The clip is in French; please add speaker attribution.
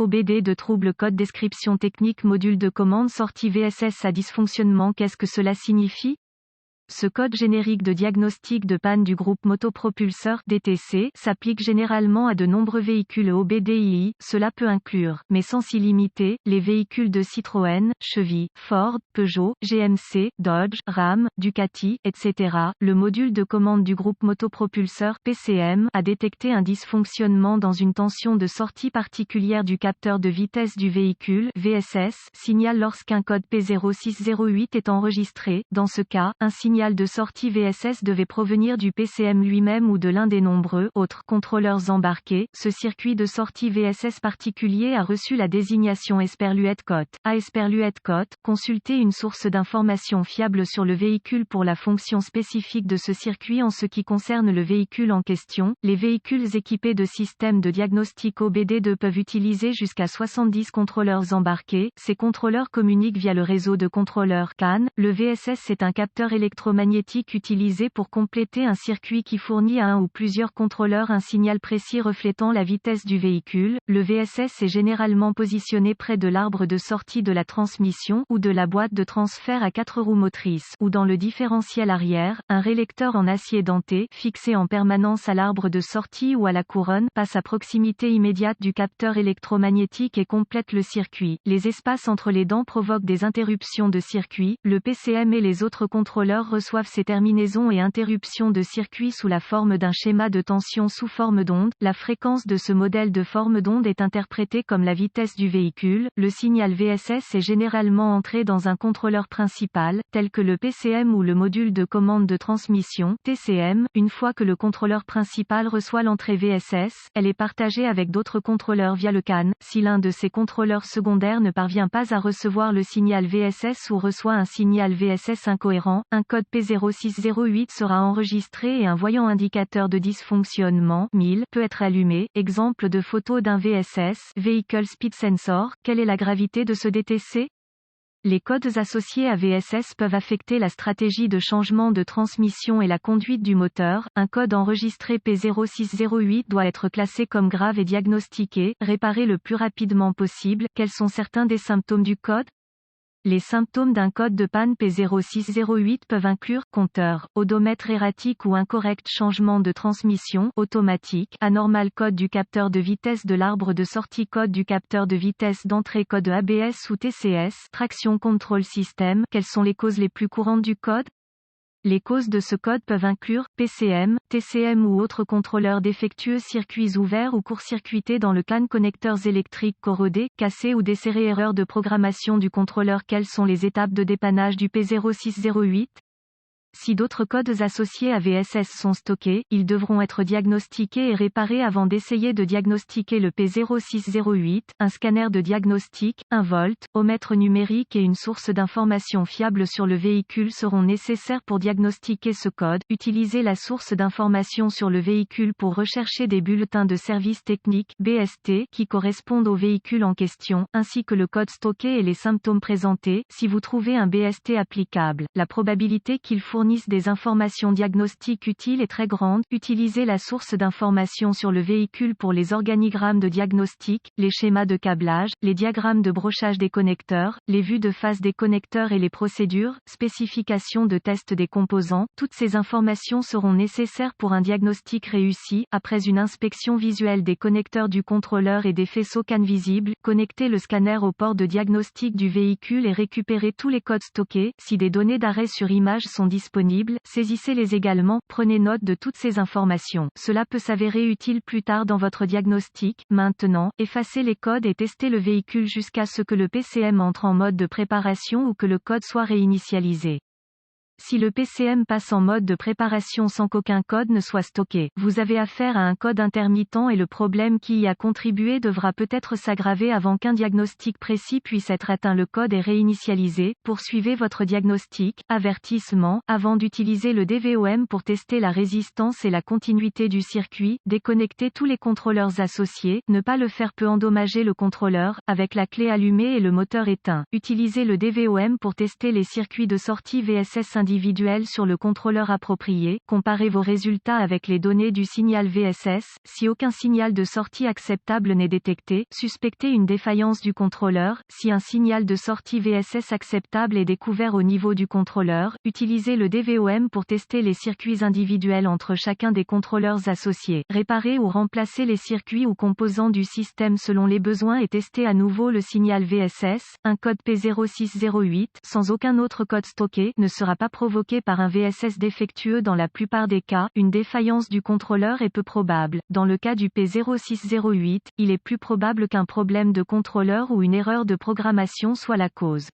Speaker 1: OBD de trouble code description technique module de commande sortie VSS à dysfonctionnement. Qu'est-ce que cela signifie? Ce code générique de diagnostic de panne du groupe motopropulseur DTC s'applique généralement à de nombreux véhicules OBDII, cela peut inclure, mais sans s'y limiter, les véhicules de Citroën, Chevy, Ford, Peugeot, GMC, Dodge, Ram, Ducati, etc. Le module de commande du groupe motopropulseur PCM a détecté un dysfonctionnement dans une tension de sortie particulière du capteur de vitesse du véhicule VSS signale lorsqu'un code P0608 est enregistré. Dans ce cas, un signal de sortie VSS devait provenir du PCM lui-même ou de l'un des nombreux autres contrôleurs embarqués. Ce circuit de sortie VSS particulier a reçu la désignation Esperluette-Cote. À Esperluette-Cote, consultez une source d'information fiable sur le véhicule pour la fonction spécifique de ce circuit en ce qui concerne le véhicule en question. Les véhicules équipés de systèmes de diagnostic OBD2 peuvent utiliser jusqu'à 70 contrôleurs embarqués. Ces contrôleurs communiquent via le réseau de contrôleurs CAN. Le VSS est un capteur électromagnétique utilisé pour compléter un circuit qui fournit à un ou plusieurs contrôleurs un signal précis reflétant la vitesse du véhicule. Le VSS est généralement positionné près de l'arbre de sortie de la transmission ou de la boîte de transfert à 4 roues motrices ou dans le différentiel arrière. Un rélecteur en acier denté, fixé en permanence à l'arbre de sortie ou à la couronne, passe à proximité immédiate du capteur électromagnétique et complète le circuit. Les espaces entre les dents provoquent des interruptions de circuit. Le PCM et les autres contrôleurs reçoivent ces terminaisons et interruptions de circuit sous la forme d'un schéma de tension sous forme d'onde. La fréquence de ce modèle de forme d'onde est interprétée comme la vitesse du véhicule. Le signal VSS est généralement entré dans un contrôleur principal, tel que le PCM ou le module de commande de transmission, TCM. Une fois que le contrôleur principal reçoit l'entrée VSS, elle est partagée avec d'autres contrôleurs via le CAN. Si l'un de ces contrôleurs secondaires ne parvient pas à recevoir le signal VSS ou reçoit un signal VSS incohérent, un code P0608 sera enregistré et un voyant indicateur de dysfonctionnement 1000 peut être allumé. Exemple de photo d'un VSS, Vehicle Speed Sensor. Quelle est la gravité de ce DTC? Les codes associés à VSS peuvent affecter la stratégie de changement de transmission et la conduite du moteur. Un code enregistré P0608 doit être classé comme grave et diagnostiqué, réparé le plus rapidement possible. Quels sont certains des symptômes du code? Les symptômes d'un code de panne P0608 peuvent inclure compteur, odomètre erratique ou incorrect, changement de transmission automatique, anormal, code du capteur de vitesse de l'arbre de sortie, code du capteur de vitesse d'entrée, code ABS ou TCS, traction control system. Quelles sont les causes les plus courantes du code? Les causes de ce code peuvent inclure PCM, TCM ou autres contrôleurs défectueux, circuits ouverts ou court-circuités dans le CAN, connecteurs électriques corrodés, cassés ou desserrés, erreur de programmation du contrôleur. Quelles sont les étapes de dépannage du P0608? Si d'autres codes associés à VSS sont stockés, ils devront être diagnostiqués et réparés avant d'essayer de diagnostiquer le P0608. Un scanner de diagnostic, un voltomètre numérique et une source d'information fiable sur le véhicule seront nécessaires pour diagnostiquer ce code. Utilisez la source d'information sur le véhicule pour rechercher des bulletins de service technique (BST) qui correspondent au véhicule en question, ainsi que le code stocké et les symptômes présentés. Si vous trouvez un BST applicable, la probabilité qu'il fournisse des informations diagnostiques utiles est très grande. Utilisez la source d'information sur le véhicule pour les organigrammes de diagnostic, les schémas de câblage, les diagrammes de brochage des connecteurs, les vues de face des connecteurs et les procédures, spécifications de test des composants. Toutes ces informations seront nécessaires pour un diagnostic réussi. Après une inspection visuelle des connecteurs du contrôleur et des faisceaux CAN visibles, connectez le scanner au port de diagnostic du véhicule et récupérez tous les codes stockés. Si des données d'arrêt sur image sont disponibles, saisissez-les également. Prenez note de toutes ces informations. Cela peut s'avérer utile plus tard dans votre diagnostic. Maintenant, effacez les codes et testez le véhicule jusqu'à ce que le PCM entre en mode de préparation ou que le code soit réinitialisé. Si le PCM passe en mode de préparation sans qu'aucun code ne soit stocké, vous avez affaire à un code intermittent et le problème qui y a contribué devra peut-être s'aggraver avant qu'un diagnostic précis puisse être atteint. Le code est réinitialisé. Poursuivez votre diagnostic. Avertissement. Avant d'utiliser le DVOM pour tester la résistance et la continuité du circuit, déconnectez tous les contrôleurs associés. Ne pas le faire peut endommager le contrôleur. Avec la clé allumée et le moteur éteint, utilisez le DVOM pour tester les circuits de sortie VSS individuels individuelles sur le contrôleur approprié, comparez vos résultats avec les données du signal VSS, si aucun signal de sortie acceptable n'est détecté, suspectez une défaillance du contrôleur, si un signal de sortie VSS acceptable est découvert au niveau du contrôleur, utilisez le DVOM pour tester les circuits individuels entre chacun des contrôleurs associés, réparer ou remplacer les circuits ou composants du système selon les besoins et tester à nouveau le signal VSS, un code P0608, sans aucun autre code stocké, ne sera pas provoqué par un VSS défectueux dans la plupart des cas, une défaillance du contrôleur est peu probable. Dans le cas du P0608, il est plus probable qu'un problème de contrôleur ou une erreur de programmation soit la cause.